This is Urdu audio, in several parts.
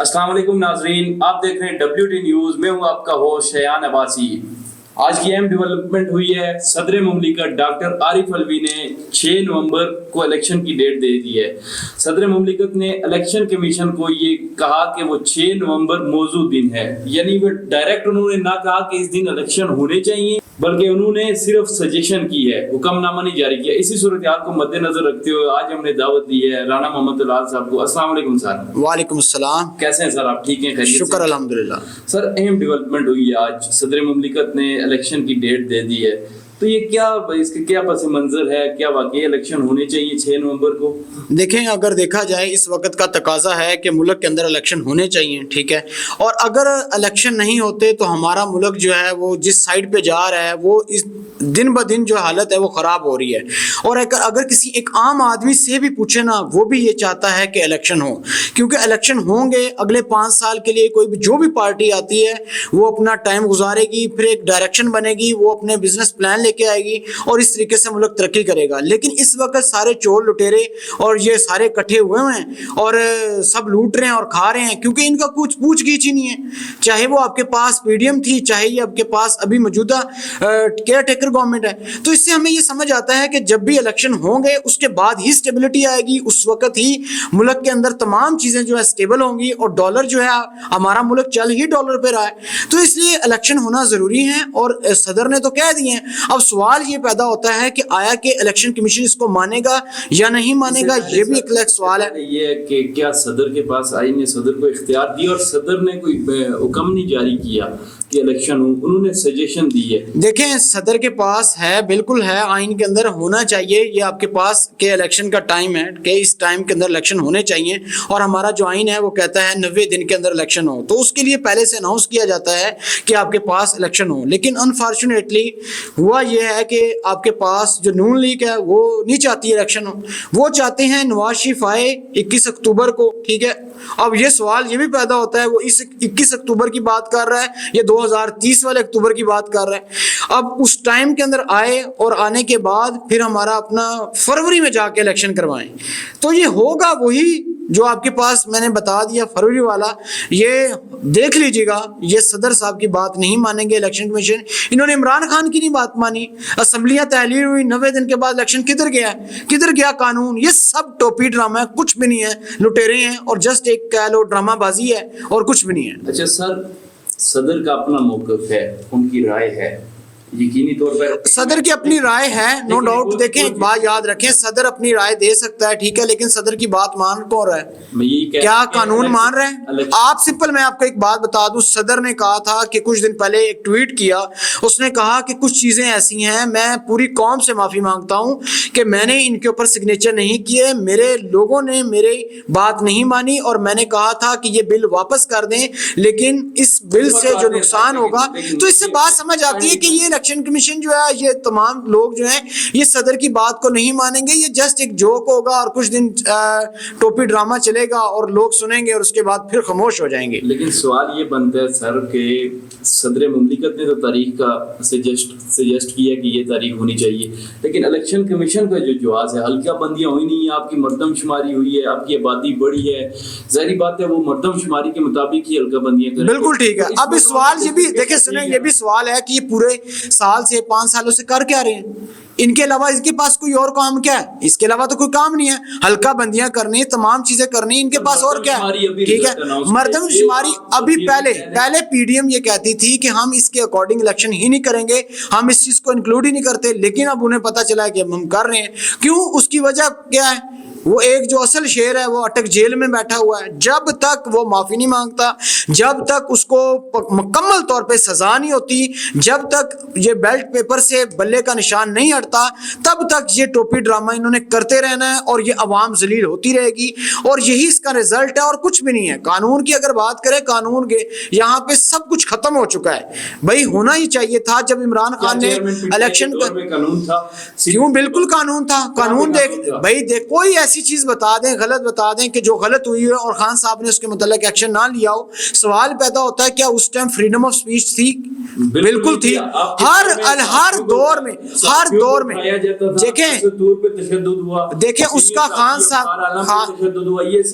السلام علیکم ناظرین، آپ دیکھ رہے ہیں WT نیوز، میں ہوں آپ کا ہوسٹ شیان عباسی۔ آج کی اہم ڈیولپمنٹ ہوئی ہے، صدر مملکت ڈاکٹر عارف علوی نے 6 نومبر کو الیکشن کی ڈیٹ دے دی ہے۔ صدر مملکت نے الیکشن کمیشن کو یہ کہا کہ وہ 6 نومبر موزوں دن ہے، یعنی وہ ڈائریکٹ انہوں نے نہ کہا کہ اس دن الیکشن ہونے چاہیے، بلکہ انہوں نے صرف سجیشن کی ہے، حکم نامہ نہیں جاری کیا۔ اسی صورتحال کو مد نظر رکھتے ہوئے آج ہم نے دعوت دی ہے رانا محمد طلال صاحب کو۔ السلام علیکم سر۔ وعلیکم السلام۔ کیسے ہیں سر آپ؟ ٹھیک ہیں؟ خیریت سے؟ شکر الحمدللہ۔ سر اہم ڈیولپمنٹ ہوئی ہے آج، صدر مملکت نے الیکشن کی ڈیٹ دے دی ہے، تو یہ کیا اس کے کیا پس منظر ہے؟ کیا واقعی الیکشن ہونے چاہیے 6 نومبر کو؟ دیکھیں، اگر دیکھا جائے اس وقت کا تقاضا ہے کہ ملک کے اندر الیکشن ہونے چاہیے، ٹھیک ہے، اور اگر الیکشن نہیں ہوتے تو ہمارا ملک جو ہے وہ جس سائڈ پہ جا رہا ہے وہ اس دن بہ دن جو حالت ہے وہ خراب ہو رہی ہے۔ اور اگر کسی ایک عام آدمی سے بھی پوچھے نا، وہ بھی یہ چاہتا ہے کہ الیکشن ہو، کیونکہ الیکشن ہوں گے اگلے 5 سال کے لیے کوئی بھی جو بھی پارٹی آتی ہے وہ اپنا ٹائم گزارے گی، پھر ایک ڈائریکشن بنے گی، وہ اپنے بزنس پلان لے کے آئے گی اور اس طریقے سے ملک ترقی کرے گا۔ لیکن اس وقت سارے چور لٹیرے اور یہ سارے اکٹھے ہوئے ہیں اور سب لوٹ رہے ہیں اور کھا رہے ہیں، کیونکہ ان کا کچھ پوچھ گچھ ہی نہیں ہے، چاہے وہ آپ کے پاس PDM تھی، چاہے یہ آپ کے پاس ابھی موجودہ کیئر ٹیکر گورنمنٹ ہے۔ تو اس سے ہمیں یہ سمجھ آتا ہے کہ جب بھی الیکشن ہوں گے اس کے بعد ہی اسٹیبلٹی آئے گی، اس وقت ہی ملک کے اندر تمام چیزیں جو ہے اسٹیبل ہوں گی، اور ڈالر جو ہے ہمارا ملک چل ہی ڈالر پہ رہا ہے۔ تو اس لیے الیکشن ہونا ضروری ہے، اور صدر نے تو کہہ دیے ہیں۔ اب سوال یہ پیدا ہوتا ہے کہ آیا کہ الیکشن کمیشن اس کو مانے گا یا نہیں مانے گا، یہ بھی ایک سوال ہے۔ یہ ہے کہ کیا صدر کے پاس آئین نے صدر کو اختیار دیا اور صدر نے کوئی حکم نہیں جاری کیا کہ الیکشن ہو، انہوں نے سجیشن دی ہے؟ دیکھیں، صدر کے پاس ہے، بالکل ہے، آئین کے اندر ہونا چاہیے، یہ آپ کے پاس کہ الیکشن کا ٹائم ہے کہ اس ٹائم کے اندر الیکشن ہونے چاہیے، اور ہمارا جو آئین ہے وہ کہتا ہے 90 دن کے اندر الیکشن ہو، تو اس کے لیے پہلے سے اناؤنس کیا جاتا ہے کہ آپ کے پاس الیکشن ہو۔ لیکن انفارچونیٹلی ہوا یہ ہے کہ آپ کے پاس جو نون لیگ ہے وہ نہیں چاہتی الیکشن ہو، وہ چاہتے ہیں نواز شریف آئے 21 اکتوبر کو، ٹھیک ہے۔ اب یہ سوال یہ بھی پیدا ہوتا ہے، وہ اس 21 اکتوبر کی بات کر رہا ہے یا 2030 والے اکتوبر کی بات کر رہا ہے؟ اب اس ٹائم کے اندر آئے اور آنے کے بعد پھر ہمارا اپنا فروری میں جا کے الیکشن کروائیں، تو یہ ہوگا وہی جو آپ کے پاس میں نے بتا دیا فروری والا۔ یہ دیکھ لیجیے گا، یہ صدر صاحب کی بات نہیں مانیں گے الیکشن کمیشن۔ انہوں نے عمران خان کی نہیں بات مانی، اسمبلیاں تحلیل ہوئی، 90 دن کے بعد الیکشن کدھر گیا ہے؟ کدھر گیا قانون؟ یہ سب ٹوپی ڈرامہ ہے، کچھ بھی نہیں ہے، لٹیرے ہیں اور جسٹ ایک کہہ لو ڈرامہ بازی ہے اور کچھ بھی نہیں ہے۔ اچھا سر، صدر کا اپنا موقف ہے، ان کی رائے ہے، یقینی طور پر صدر کی اپنی رائے ہے، نو ڈاؤٹ۔ دیکھیں، ایک بات یاد رکھیں، صدر اپنی رائے دے سکتا ہے، ٹھیک ہے، لیکن صدر کی بات مان کون رہا ہے؟ کیا قانون مان رہے ہیں آپ؟ سمپل میں آپ کو ایک بات بتا دوں، صدر نے کہا تھا کہ کچھ دن پہلے ایک ٹویٹ کیا، اس نے کہا کہ کچھ چیزیں ایسی ہیں، میں پوری قوم سے معافی مانگتا ہوں کہ میں نے ان کے اوپر سگنیچر نہیں کیے، میرے لوگوں نے میری بات نہیں مانی، اور میں نے کہا تھا کہ یہ بل واپس کر دیں، لیکن اس بل سے جو نقصان ہوگا، تو اس سے بات سمجھ آتی ہے کہ یہ الیکشن کمیشن جو ہے، یہ تمام لوگ جو ہیں یہ صدر کی بات کو نہیں مانیں گے، یہ جسٹ ایک جوک ہوگا اور کچھ دن ٹوپی ڈرامہ چلے گا اور لوگ سنیں گے اور اس کے بعد پھر خاموش ہو جائیں گے۔ لیکن سوال یہ بنتا ہے سر کہ صدر مملکت نے تو تاریخ کا سجیسٹ کیا کہ یہ تاریخ ہونی چاہیے، لیکن الیکشن کمیشن کا جو جواز ہے، حلقہ بندیاں ہوئی نہیں ہیں، آپ کی مردم شماری ہوئی ہے، آپ کی آبادی بڑی ہے، ظاہری بات ہے وہ مردم شماری کے مطابق ہی حلقہ بندیاں کریں۔ بالکل ٹھیک ہے۔ اب اس سوال یہ بھی دیکھیں، سنیں، یہ بھی سوال ہے کہ یہ پورے سال سے 5 سالوں سے کر کیا رہے ہیں؟ ان کے علاوہ اس کے پاس کوئی اور کام کیا ہے؟ اس کے علاوہ تو کوئی کام نہیں ہے، حلقہ بندیاں کرنی، تمام چیزیں کرنی، ان کے پاس اور کیا ہے؟ ٹھیک ہے، مردم شماری ابھی پہلے PDM یہ کہتی تھی کہ ہم اس کے اکارڈنگ الیکشن ہی نہیں کریں گے، ہم اس چیز کو انکلوڈ ہی نہیں کرتے، لیکن اب انہیں پتا چلا ہے کہ ہم کر رہے ہیں۔ کیوں؟ اس کی وجہ کیا ہے؟ وہ ایک جو اصل شیر ہے وہ اٹک جیل میں بیٹھا ہوا ہے، جب تک وہ معافی نہیں مانگتا، جب تک اس کو مکمل طور پہ سزا نہیں ہوتی، جب تک یہ بیلٹ پیپر سے بلے کا نشان نہیں ہٹتا، تب تک یہ ٹوپی ڈرامہ انہوں نے کرتے رہنا ہے، اور یہ عوام ذلیل ہوتی رہے گی، اور یہی اس کا رزلٹ ہے اور کچھ بھی نہیں ہے۔ قانون کی اگر بات کریں، قانون کے یہاں پہ سب کچھ ختم ہو چکا ہے، بھائی ہونا ہی چاہیے تھا جب عمران خان نے الیکشن کا قانون تھا، کیوں؟ بالکل قانون تھا، قانون بھائی دیکھ، کوئی ایسی چیز بتا دیں، غلط بتا دیں کہ جو غلط ہوئی ہے اور خان صاحب نے اس کے متعلق ایکشن نہ لیا ہو، سوال پیدا ہوتا ہے کیا اس ٹائم فریڈم آف سپیچ تھی؟ بالکل تھی. ہر دور میں دیکھیں اس کا خان صاحب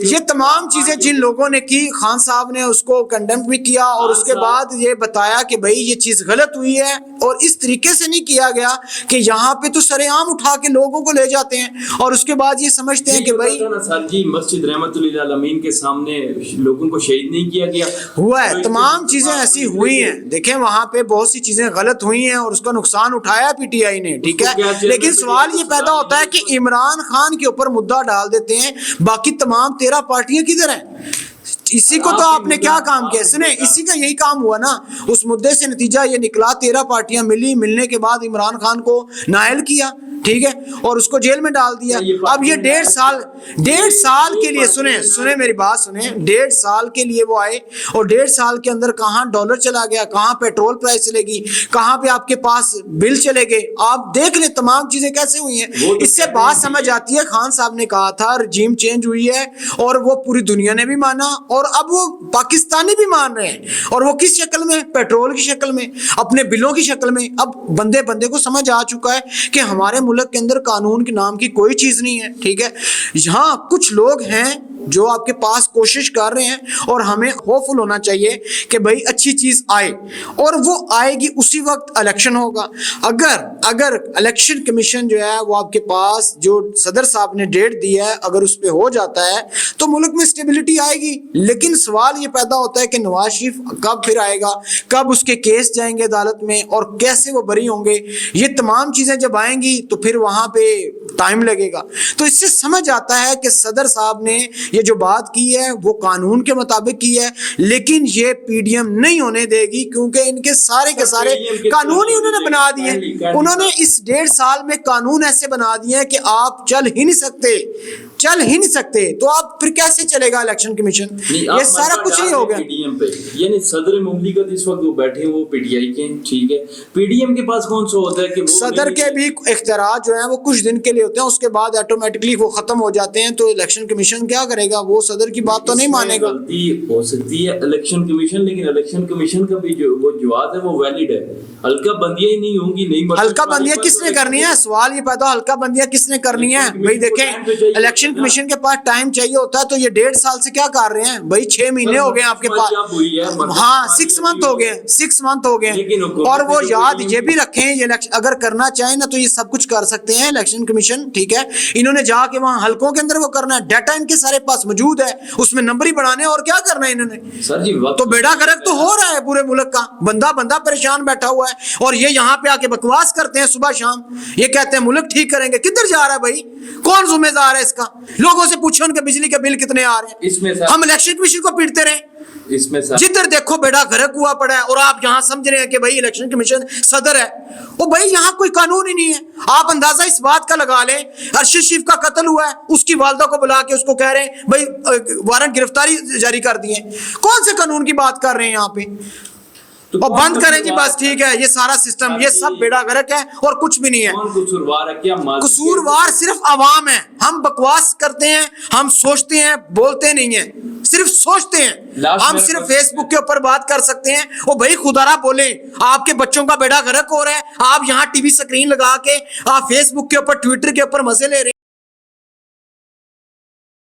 یہ تمام چیزیں جن لوگوں نے کی خان صاحب نے اس کو کنڈیم بھی کیا اور اس کے بعد یہ بتایا کہ بھائی یہ چیز غلط ہوئی ہے اور اس طریقے سے نہیں کیا گیا کہ یہاں پہ تو سر عام اٹھا کے لوگوں کو لے جاتے ہیں اور اس کے بعد یہ سمجھتے ہیں کہ بھائی سر جی مسجد رحمت اللہ عالمین کے سامنے لوگوں کو شہید نہیں کیا گیا. ہوا ہے, تمام چیزیں ایسی ہوئی ہیں. دیکھیں وہاں پہ بہت سی چیزیں غلط ہوئی ہیں اور اس کا نقصان اٹھایا پی ٹی آئی نے, ٹھیک ہے, لیکن سوال یہ پیدا ہوتا ہے کہ عمران خان کے اوپر مدعا ڈال دیتے ہیں, باقی تمام 13 پارٹیاں کدھر ہیں؟ اسی کو تو آپ نے کیا کام کیا, سنیں اسی کا یہی کام ہوا نا. اس مدعے سے نتیجہ یہ نکلا 13 پارٹیاں ملنے کے بعد عمران خان کو نائل کیا, ٹھیک ہے, اور اس کو جیل میں ڈال دیا. اب یہ 1.5 سال کے لیے سنیں میری بات سنیں, 1.5 سال کے لیے وہ آئے اور 1.5 سال کے اندر کہاں ڈالر چلا گیا, کہاں پیٹرول پرائس چلے گی, کہاں پہ آپ کے پاس بل چلے گئے. آپ دیکھ لیں تمام چیزیں کیسے ہوئی ہیں. اس سے بات سمجھ آتی ہے خان صاحب نے کہا تھا رجیم چینج ہوئی ہے اور وہ پوری دنیا نے بھی مانا اور اب وہ پاکستانی بھی مان رہے ہیں, اور وہ کس شکل میں, پیٹرول کی شکل میں, اپنے بلوں کی شکل میں. اب بندے کو سمجھ آ چکا ہے کہ ہمارے ملک کے اندر قانون کے نام کی کوئی چیز نہیں ہے, ٹھیک ہے. یہاں کچھ لوگ ہیں جو آپ کے پاس کوشش کر رہے ہیں اور ہمیں ہوپفل ہونا چاہیے کہ بھائی اچھی چیز آئے, اور وہ آئے گی اسی وقت الیکشن ہوگا. اگر الیکشن کمیشن جو ہے وہ آپ کے پاس جو صدر صاحب نے ڈیٹ دی ہے اگر اس پہ ہو جاتا ہے تو ملک میں اسٹیبلٹی آئے گی. لیکن سوال یہ پیدا ہوتا ہے کہ نواز شریف کب پھر آئے گا, کب اس کے کیس جائیں گے عدالت میں اور کیسے وہ بری ہوں گے. یہ تمام چیزیں جب آئیں گی تو پھر وہاں پہ ٹائم لگے گا. تو اس سے سمجھ آتا ہے کہ صدر صاحب نے یہ جو بات کی ہے وہ قانون کے مطابق کی ہے, لیکن یہ پی ڈی ایم نہیں ہونے دے گی کیونکہ ان کے سارے قانون ہی انہوں نے بنا دیے. انہوں نے اس 1.5 سال میں قانون ایسے بنا دیے ہیں کہ آپ چل ہی نہیں سکتے. تو آپ پھر کیسے چلے گا الیکشن کمیشن؟ یہ سارا کچھ نہیں ہو گیا. پی ڈی ایم پہ یعنی صدر مملکت اس وقت وہ بیٹھے ہیں وہ پی ٹی آئی کے, ٹھیک ہے. پی ڈی ایم کے پاس کون سا ہوتا ہے کہ صدر کے بھی اختیارات جو ہیں وہ کچھ دن کے لیے ہوتے ہیں, اس کے بعد آٹومیٹکلی وہ ختم ہو جاتے ہیں. تو الیکشن کمیشن کیا کرے گا, وہ صدر کی بات تو نہیں مانے گا. غلطی ہو سکتی ہے الیکشن کمیشن, لیکن الیکشن کمیشن کا بھی جو وہ جواب ہے وہ ویلڈ ہے. ہلکا بندیاں ہی نہیں ہوں گی. نہیں ہلکا بندیاں کس نے کرنی ہے, سوال یہ پیدا ہلکا بندیاں کس نے کرنی ہے بھائی. دیکھیں الیکشن کمیشن کے پاس ٹائم چاہیے ہوتا ہے, تو یہ 1.5 سال سے کیا کر رہے ہیں بھائی, 6 مہینے ہو گئے آپ کے پاس. ہاں 6 منتھ ہو گئے. اور وہ یاد یہ بھی رکھیں یہ اگر کرنا چاہیں نا تو یہ سب کچھ کر سکتے ہیں الیکشن کمیشن, ٹھیک ہے. انہوں نے جا کے وہاں حلقوں کے اندر وہ کرنا ہے, ڈیٹا ان کے سارے پاس موجود ہے, اس میں نمبر ہی بڑھانے اور کیا کرنا ہے انہوں نے. تو بیڑا گرک تو ہو رہا ہے پورے ملک کا, بندہ پریشان بیٹھا ہوا ہے اور یہ یہاں پہ آ کے بکواس کرتے ہیں صبح شام. یہ کہتے ہیں ملک ٹھیک کریں گے. کدھر جا رہا ہے بھائی, کون ذمہ دار ہے اس کا؟ لوگوں سے پوچھو ان کے بجلی کے بل کتنے آ رہے ہیں. ہم الیکشن کمیشن کو پیٹتے رہے, اس میں جدھر دیکھو بیڑا گھرک ہوا پڑا ہے, اور آپ یہاں سمجھ رہے ہیں کہ بھائی الیکشن کمیشن صدر ہے. وہ بھائی یہاں کوئی قانون ہی نہیں ہے. آپ اندازہ اس بات کا لگا لیں, ارشد شریف کا قتل ہوا ہے, اس کی والدہ کو بلا کے اس کو کہہ رہے ہیں بھائی وارنٹ گرفتاری جاری کر دیے. کون سے قانون کی بات کر رہے ہیں یہاں پہ؟ اور بند کریں جی بس, ٹھیک ہے. یہ سارا سسٹم یہ سب بیڑا گرک ہے اور کچھ بھی نہیں ہے. قصوروار صرف عوام ہے. ہم بکواس کرتے ہیں, ہم سوچتے ہیں, بولتے نہیں ہیں, صرف سوچتے ہیں. ہم صرف فیس بک کے اوپر بات کر سکتے ہیں. وہ بھائی خدا را بولیں, آپ کے بچوں کا بیڑا گرک ہو رہا ہے, آپ یہاں ٹی وی سکرین لگا کے آپ فیس بک کے اوپر ٹویٹر کے اوپر مزے لے رہے ہیں.